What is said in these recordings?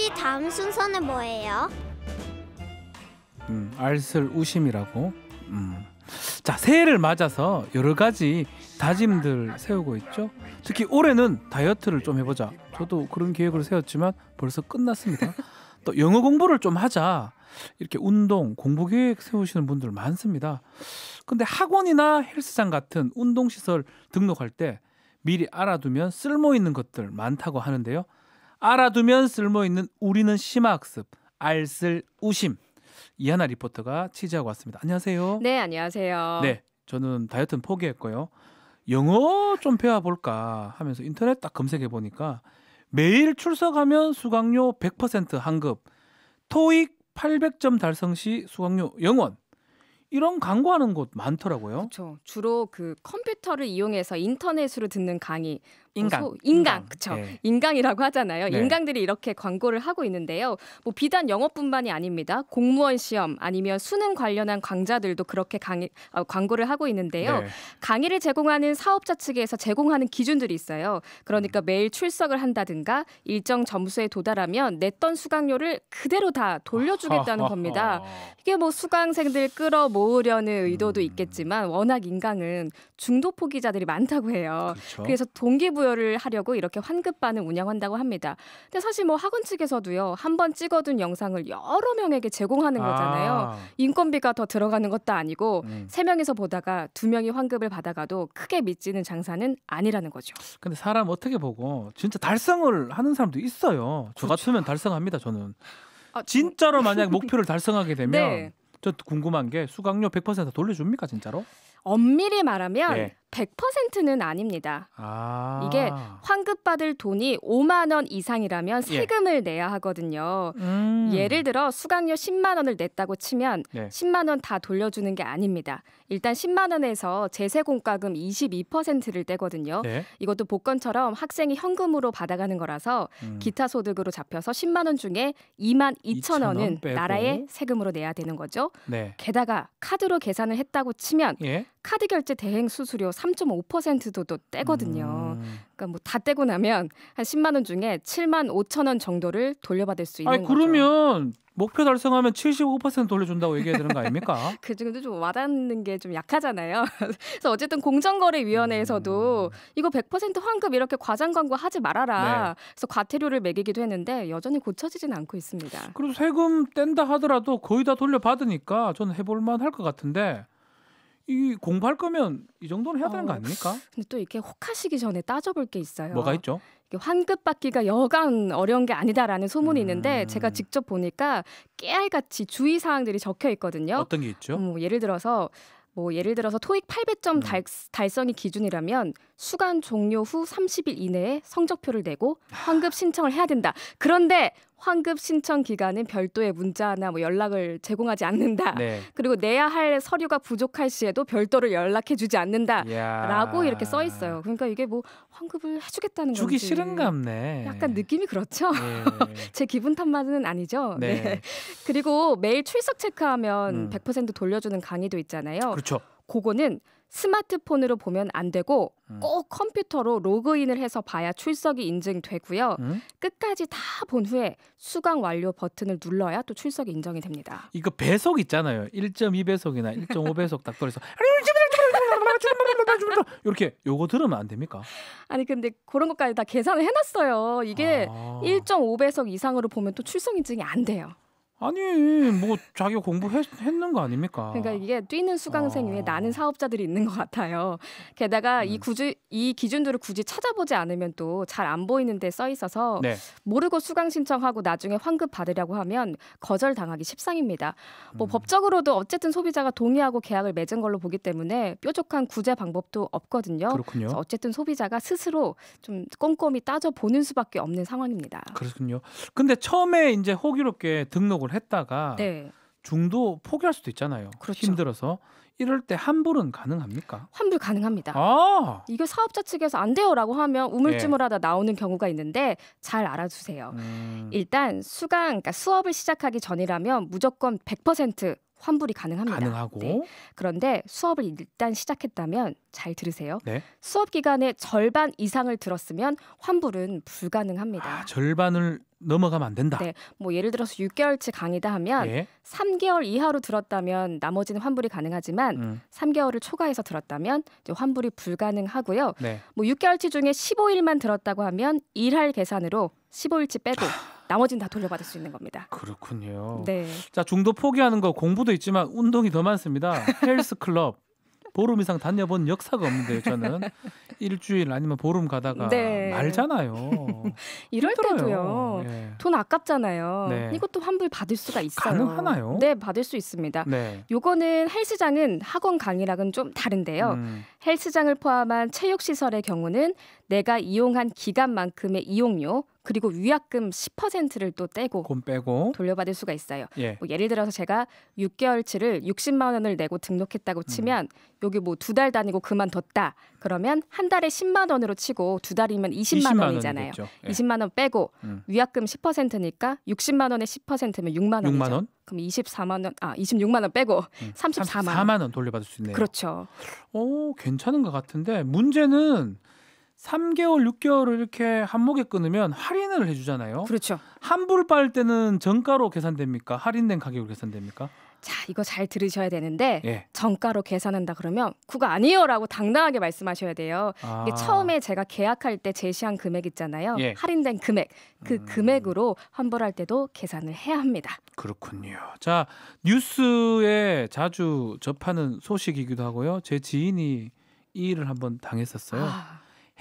혹시 다음 순서는 뭐예요? 알쓸 우심이라고. 자, 새해를 맞아서 여러 가지 다짐들 세우고 있죠. 특히 올해는 다이어트를 좀 해보자. 저도 그런 계획을 세웠지만 벌써 끝났습니다. 또 영어 공부를 좀 하자. 이렇게 운동, 공부 계획 세우시는 분들 많습니다. 근데 학원이나 헬스장 같은 운동시설 등록할 때 미리 알아두면 쓸모있는 것들 많다고 하는데요. 알아두면 쓸모있는 우리는 심화학습, 알쓸 우심. 이하나 리포터가 취재하고 왔습니다. 안녕하세요. 네, 안녕하세요. 네, 저는 다이어트는 포기했고요. 영어 좀 배워볼까 하면서 인터넷 딱 검색해보니까 매일 출석하면 수강료 100% 환급, 토익 800점 달성 시 수강료 0원. 이런 광고하는 곳 많더라고요. 그렇죠. 주로 그 컴퓨터를 이용해서 인터넷으로 듣는 강의, 인강. 그렇죠. 네. 인강이라고 하잖아요. 네. 인강들이 이렇게 광고를 하고 있는데요. 뭐 비단 영어뿐만이 아닙니다. 공무원 시험 아니면 수능 관련한 강좌들도 그렇게 광고를 하고 있는데요. 네. 강의를 제공하는 사업자 측에서 제공하는 기준들이 있어요. 그러니까 매일 출석을 한다든가 일정 점수에 도달하면 냈던 수강료를 그대로 다 돌려주겠다는 겁니다. 이게 뭐 수강생들 끌어모으려는 의도도 있겠지만 워낙 인강은 중도 포기자들이 많다고 해요. 그렇죠. 그래서 동기부여를 하려고 이렇게 환급반을 운영한다고 합니다. 근데 사실 뭐 학원 측에서도요. 한 번 찍어둔 영상을 여러 명에게 제공하는 거잖아요. 인건비가 더 들어가는 것도 아니고 3명이서 보다가 2명이 환급을 받아가도 크게 미치는 장사는 아니라는 거죠. 근데 사람 어떻게 보고 진짜 달성을 하는 사람도 있어요. 저 같으면 달성합니다. 저는. 진짜로 만약 목표를 달성하게 되면 네. 저 궁금한 게 수강료 100% 돌려줍니까 진짜로? 엄밀히 말하면 네. 100%는 아닙니다. 이게 환급받을 돈이 5만 원 이상이라면 세금을 내야 하거든요. 예를 들어 수강료 10만 원을 냈다고 치면 10만 원 다 돌려주는 게 아닙니다. 일단 10만 원에서 제세공과금 22%를 떼거든요. 이것도 복권처럼 학생이 현금으로 받아가는 거라서 기타 소득으로 잡혀서 10만 원 중에 2만 2천 원은 나라에 세금으로 내야 되는 거죠. 게다가 카드로 계산을 했다고 치면 카드 결제 대행 수수료 3.5%도 또 떼거든요. 그러니까 뭐 다 떼고 나면 한 10만 원 중에 7만 5천 원 정도를 돌려받을 수 있는 거죠. 그러면 목표 달성하면 75% 돌려준다고 얘기해야 되는 거 아닙니까? 그 정도 좀 와닿는 게 좀 약하잖아요. 그래서 어쨌든 공정거래위원회에서도 이거 100% 환급 이렇게 과장 광고 하지 말아라. 그래서 과태료를 매기기도 했는데 여전히 고쳐지지는 않고 있습니다. 그래도 세금 뗀다 하더라도 거의 다 돌려받으니까 저는 해볼만 할 것 같은데 이 공부할 거면 이 정도는 해야 되는 거 아닙니까? 근데 또 이렇게 혹하시기 전에 따져볼 게 있어요. 뭐가 있죠? 환급 받기가 여간 어려운 게 아니다라는 소문이 있는데 제가 직접 보니까 깨알같이 주의사항들이 적혀 있거든요. 어떤 게 있죠? 예를 들어서 토익 800점 달성이 기준이라면 수강 종료 후 30일 이내에 성적표를 내고 환급 신청을 해야 된다. 그런데 환급 신청 기간은 별도의 문자나 연락을 제공하지 않는다. 그리고 내야 할 서류가 부족할 시에도 별도로 연락해주지 않는다라고 이렇게 써 있어요. 그러니까 이게 뭐 환급을 해주겠다는 건지 주기 싫은갑네. 약간 느낌이 그렇죠. 제 기분 탓만은 아니죠. 그리고 매일 출석 체크하면 100% 돌려주는 강의도 있잖아요. 그렇죠. 그거는 스마트폰으로 보면 안 되고 꼭 컴퓨터로 로그인을 해서 봐야 출석이 인증되고요. 끝까지 다 본 후에 수강 완료 버튼을 눌러야 또 출석이 인정이 됩니다. 이거 배속 있잖아요. 1.2배속이나 1.5배속 딱 돌려서 이렇게 요거 들으면 안 됩니까? 아니 근데 그런 것까지 다 계산을 해놨어요. 이게 1.5배속 이상으로 보면 또 출석 인증이 안 돼요. 아니 뭐 자기가 공부했는 거 아닙니까? 그러니까 이게 뛰는 수강생 위에 나는 사업자들이 있는 것 같아요. 게다가 이 기준들을 굳이 찾아보지 않으면 또 잘 안 보이는 데 써 있어서 모르고 수강 신청하고 나중에 환급 받으려고 하면 거절당하기 십상입니다. 뭐 법적으로도 어쨌든 소비자가 동의하고 계약을 맺은 걸로 보기 때문에 뾰족한 구제 방법도 없거든요. 그렇군요. 그래서 어쨌든 소비자가 스스로 좀 꼼꼼히 따져보는 수밖에 없는 상황입니다. 그렇군요. 근데 처음에 이제 호기롭게 등록을 했다가 중도 포기할 수도 있잖아요. 그렇죠. 힘들어서. 이럴 때 환불은 가능합니까? 환불 가능합니다. 이거 사업자 측에서 안 돼요라고 하면 우물쭈물하다 나오는 경우가 있는데 잘 알아두세요. 일단 그러니까 수업을 시작하기 전이라면 무조건 100% 환불이 가능합니다. 가능하고. 그런데 수업을 일단 시작했다면 잘 들으세요. 수업 기간의 절반 이상을 들었으면 환불은 불가능합니다. 절반을 넘어가면 안 된다. 네, 뭐 예를 들어서 6개월치 강의다 하면 예. 3개월 이하로 들었다면 나머지는 환불이 가능하지만 3개월을 초과해서 들었다면 이제 환불이 불가능하고요. 네. 뭐 6개월치 중에 15일만 들었다고 하면 일할 계산으로 15일치 빼고 나머지는 다 돌려받을 수 있는 겁니다. 그렇군요. 네. 자, 중도 포기하는 거 공부도 있지만 운동이 더 많습니다. 헬스클럽. 보름 이상 다녀본 역사가 없는데요. 저는 일주일 아니면 보름 가다가 네. 말잖아요. 이럴 때도요. 네. 돈 아깝잖아요. 네. 이것도 환불 받을 수가 있어요. 가능하나요? 네, 받을 수 있습니다. 네. 요거는 헬스장은 학원 강의랑은 좀 다른데요. 헬스장을 포함한 체육시설의 경우는 내가 이용한 기간만큼의 이용료 그리고 위약금 10%를 또 떼고 돌려받을 수가 있어요. 예. 뭐 예를 들어서 제가 6개월치를 60만 원을 내고 등록했다고 치면 여기 뭐 2달 다니고 그만뒀다. 그러면 한 달에 10만 원으로 치고 2달이면 20만 원이잖아요. 예. 20만 원 빼고 위약금 10%니까 60만 원에 10%면 6만 원이죠. 6만 원? 그럼 26만 원 빼고 34만 원 돌려받을 수 있네요. 그렇죠. 오, 괜찮은 것 같은데 문제는 3개월, 6개월을 이렇게 한목에 끊으면 할인을 해주잖아요. 그렇죠. 환불 받을 때는 정가로 계산됩니까? 할인된 가격으로 계산됩니까? 자, 이거 잘 들으셔야 되는데 예. 정가로 계산한다 그러면 그거 아니에요라고 당당하게 말씀하셔야 돼요. 이게 처음에 제가 계약할 때 제시한 금액 있잖아요. 예. 할인된 금액. 그 금액으로 환불할 때도 계산을 해야 합니다. 그렇군요. 자, 뉴스에 자주 접하는 소식이기도 하고요. 제 지인이 이 일을 한번 당했었어요.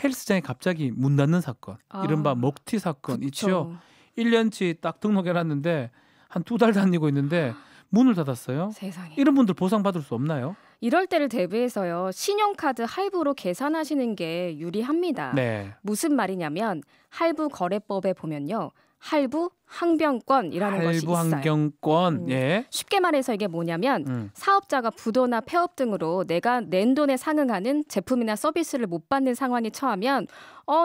헬스장에 갑자기 문 닫는 사건, 이른바 먹튀 사건 그쵸. 있죠. 1년치 딱 등록해놨는데 한 2달 다니고 있는데 문을 닫았어요. 세상에. 이런 분들 보상받을 수 없나요? 이럴 때를 대비해서요. 신용카드 할부로 계산하시는 게 유리합니다. 네. 무슨 말이냐면 할부 거래법에 보면요. 할부 항변권이라는 것이 있어요. 할부 항변권. 예. 쉽게 말해서 이게 뭐냐면 사업자가 부도나 폐업 등으로 내가 낸 돈에 상응하는 제품이나 서비스를 못 받는 상황에 처하면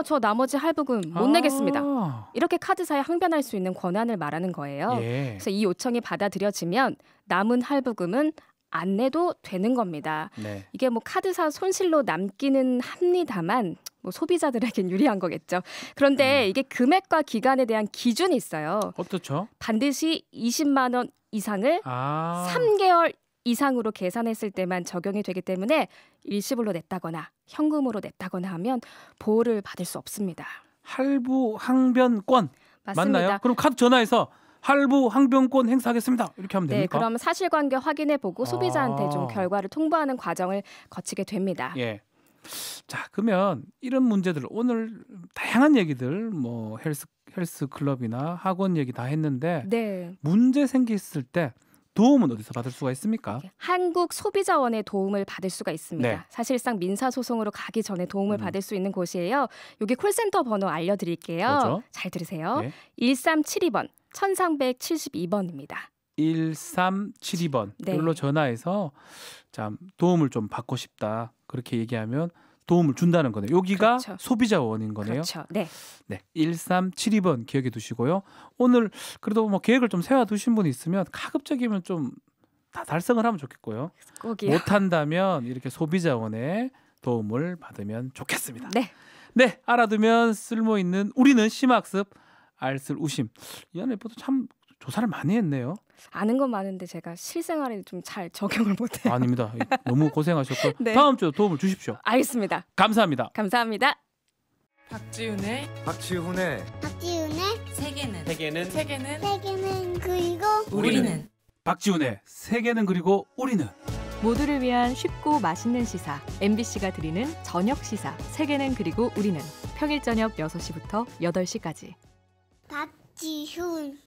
저 나머지 할부금 못 내겠습니다. 이렇게 카드사에 항변할 수 있는 권한을 말하는 거예요. 예. 그래서 이 요청이 받아들여지면 남은 할부금은 안 내도 되는 겁니다. 네. 이게 뭐 카드사 손실로 남기는 합니다만 뭐 소비자들에겐 유리한 거겠죠. 그런데 이게 금액과 기간에 대한 기준이 있어요. 어떻죠? 반드시 20만 원 이상을 3개월 이상으로 계산했을 때만 적용이 되기 때문에 일시불로 냈다거나 현금으로 냈다거나 하면 보호를 받을 수 없습니다. 할부 항변권 맞습니다. 맞나요? 그럼 카드 전화해서 할부 항변권 행사하겠습니다. 이렇게 하면 됩니까? 네, 그럼 사실관계 확인해보고 소비자한테 좀 결과를 통보하는 과정을 거치게 됩니다. 예. 자, 그러면 이런 문제들 오늘 다양한 얘기들 뭐 헬스 클럽이나 학원 얘기 다 했는데 네. 문제 생겼을 때 도움은 어디서 받을 수가 있습니까? 한국소비자원의 도움을 받을 수가 있습니다. 네. 사실상 민사소송으로 가기 전에 도움을 받을 수 있는 곳이에요. 여기 콜센터 번호 알려드릴게요. 뭐죠? 잘 들으세요. 네. 1372번 1372번입니다. 1372번 이걸로 이로 전화해서 도움을 좀 받고 싶다. 그렇게 얘기하면 도움을 준다는 거네요. 여기가 그렇죠. 소비자원인 거네요. 그렇죠. 네. 네, 1372번 기억해 두시고요. 오늘 그래도 뭐 계획을 좀 세워 두신 분이 있으면 가급적이면 좀 다 달성을 하면 좋겠고요. 꼭이요. 못한다면 이렇게 소비자원의 도움을 받으면 좋겠습니다. 네. 네, 알아두면 쓸모 있는 우리는 심학습 알쓸 우심. 이 안에 참 조사를 많이 했네요. 아는 건 많은데 제가 실생활에 좀 잘 적용을 못해요. 아닙니다. 너무 고생하셨고 네. 다음 주에 도움을 주십시오. 알겠습니다. 감사합니다. 감사합니다. 박지훈의 세계는 그리고 우리는 박지훈의 세계는 그리고 우리는 모두를 위한 쉽고 맛있는 시사 MBC가 드리는 저녁 시사 세계는 그리고 우리는 평일 저녁 6시부터 8시까지 박지훈